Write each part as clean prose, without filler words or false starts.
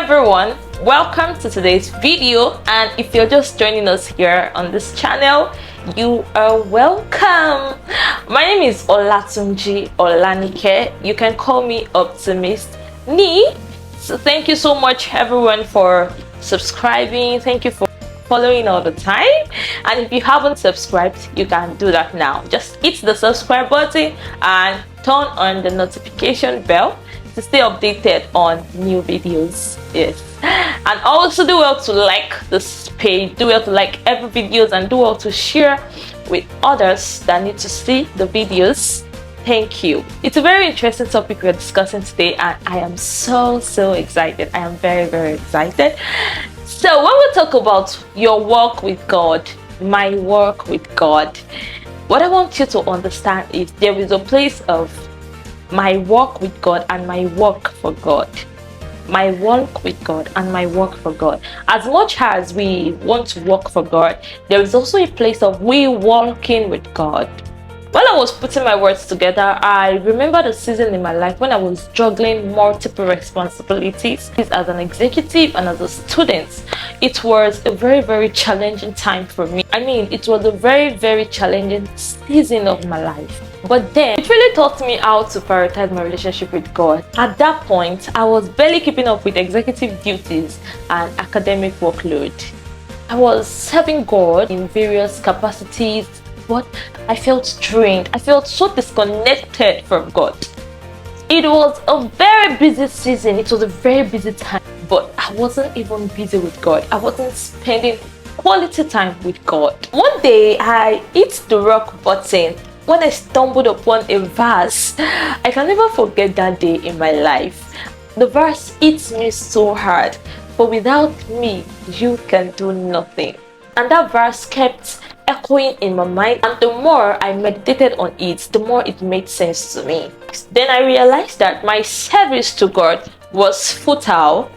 everyone, welcome to today's video, and if you're just joining us here on this channel, you are welcome. My name is Olatunji Olanike. You can call me Optimist Ni. So thank you so much everyone for subscribing. Thank you for following all the time, and if you haven't subscribed, you can do that now. Just hit the subscribe button and turn on the notification bell to stay updated on new videos. Yes, and also do well to like this page, do well to like every videos, and do well to share with others that need to see the videos. Thank you. It's a very interesting topic we're discussing today, and I am so excited. I am very excited. So when we talk about your walk with God, my walk with God, what I want you to understand is there is a place of my walk with God and my work for God. My walk with God and my work for God. As much as we want to work for God, there is also a place of we walking with God. While I was putting my words together, I remember the season in my life when I was juggling multiple responsibilities as an executive and as a student. It was a very challenging time for me. I mean, it was a very challenging season of my life. But then it really taught me how to prioritize my relationship with God. At that point, I was barely keeping up with executive duties and academic workload. I was serving God in various capacities, but I felt drained. I felt so disconnected from God. It was a very busy season. It was a very busy time, but I wasn't even busy with God. I wasn't spending quality time with God. One day, I hit the rock bottom when I stumbled upon a verse. I can never forget that day in my life. The verse hits me so hard. For without me, you can do nothing. And that verse kept echoing in my mind, and the more I meditated on it, the more it made sense to me. Then I realized that my service to God was futile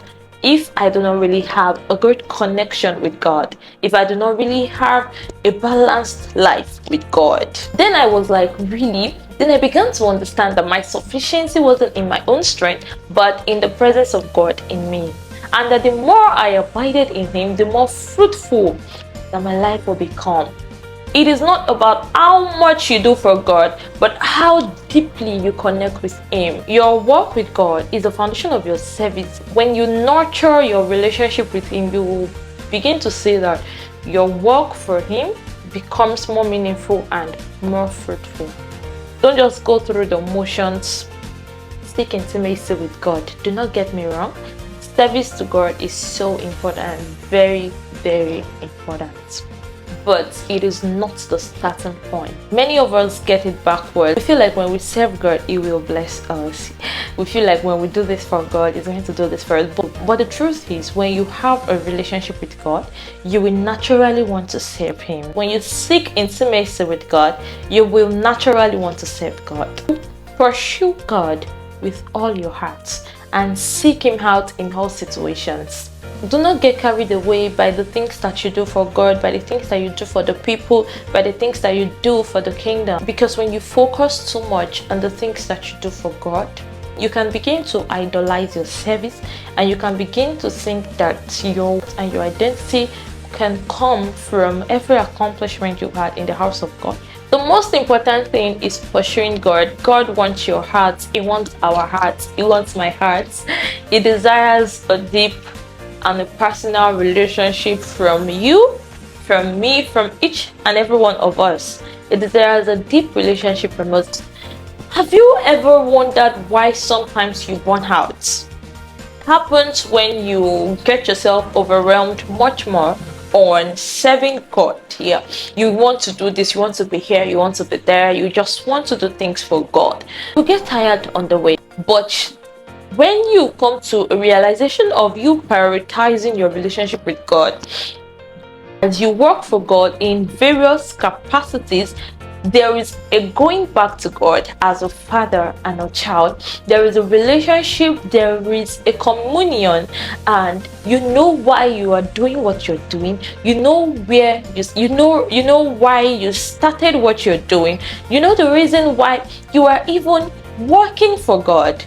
if I do not really have a good connection with God, if I do not really have a balanced life with God. Then I was like, really? Then I began to understand that my sufficiency wasn't in my own strength, but in the presence of God in me. And that the more I abided in Him, the more fruitful that my life will become. It is not about how much you do for God, but how deeply you connect with Him. Your work with God is the foundation of your service. When you nurture your relationship with Him, you will begin to see that your work for Him becomes more meaningful and more fruitful. Don't just go through the motions. Seek intimacy with God. Do not get me wrong. Service to God is so important and very important, but it is not the starting point. Many of us get it backwards. We feel like when we serve God, He will bless us. We feel like when we do this for God, He's going to do this for us. But the truth is, when you have a relationship with God, you will naturally want to serve Him. When you seek intimacy with God, you will naturally want to serve God. Pursue God with all your heart and seek Him out in all situations. Do not get carried away by the things that you do for God, by the things that you do for the people, by the things that you do for the kingdom. Because when you focus too much on the things that you do for God, you can begin to idolize your service, and you can begin to think that your identity can come from every accomplishment you had in the house of God. The most important thing is pursuing God. God wants your heart. He wants our hearts. He wants my heart. He desires a deep and a personal relationship from you, from me, from each and every one of us. It desires a deep relationship from us. Have you ever wondered why sometimes you burn out? It happens when you get yourself overwhelmed much more on serving God. Yeah, you want to do this, you want to be here, you want to be there, you just want to do things for God. You get tired on the way, but when you come to a realization of you prioritizing your relationship with God, as you work for God in various capacities, there is a going back to God as a father and a child. There is a relationship, there is a communion, and you know why you are doing what you're doing. You know where you know why you started what you're doing. You know the reason why you are even working for God.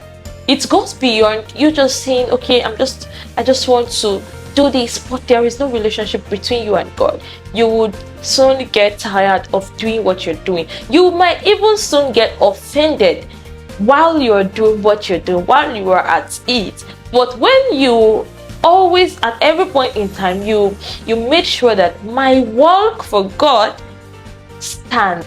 It goes beyond you just saying, okay, I just want to do this, but there is no relationship between you and God. You would soon get tired of doing what you're doing. You might even soon get offended while you're doing what you're doing, while you are at it. But when you always, at every point in time, you make sure that my work for God stand,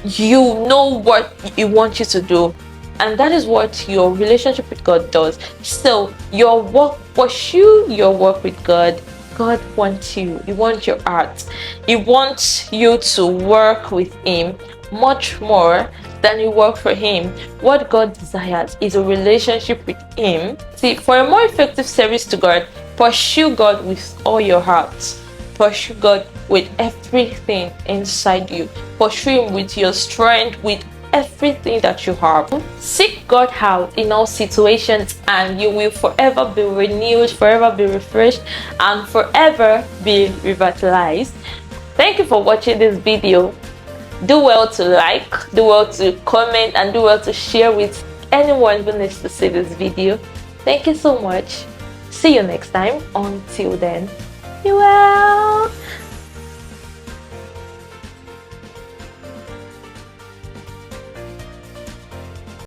you know what He wants you to do, and that is what your relationship with God does. So your work, pursue your work with God. God wants you. He wants your heart. He wants you to work with Him much more than you work for Him. What God desires is a relationship with Him. See, for a more effective service to God, pursue God with all your heart. Pursue God with everything inside you. Pursue Him with your strength, with everything that you have. Seek God out in all situations, and you will forever be renewed, forever be refreshed, and forever be revitalized. Thank you for watching this video. Do well to like, do well to comment, and do well to share with anyone who needs to see this video. Thank you so much. See you next time. Until then, be well.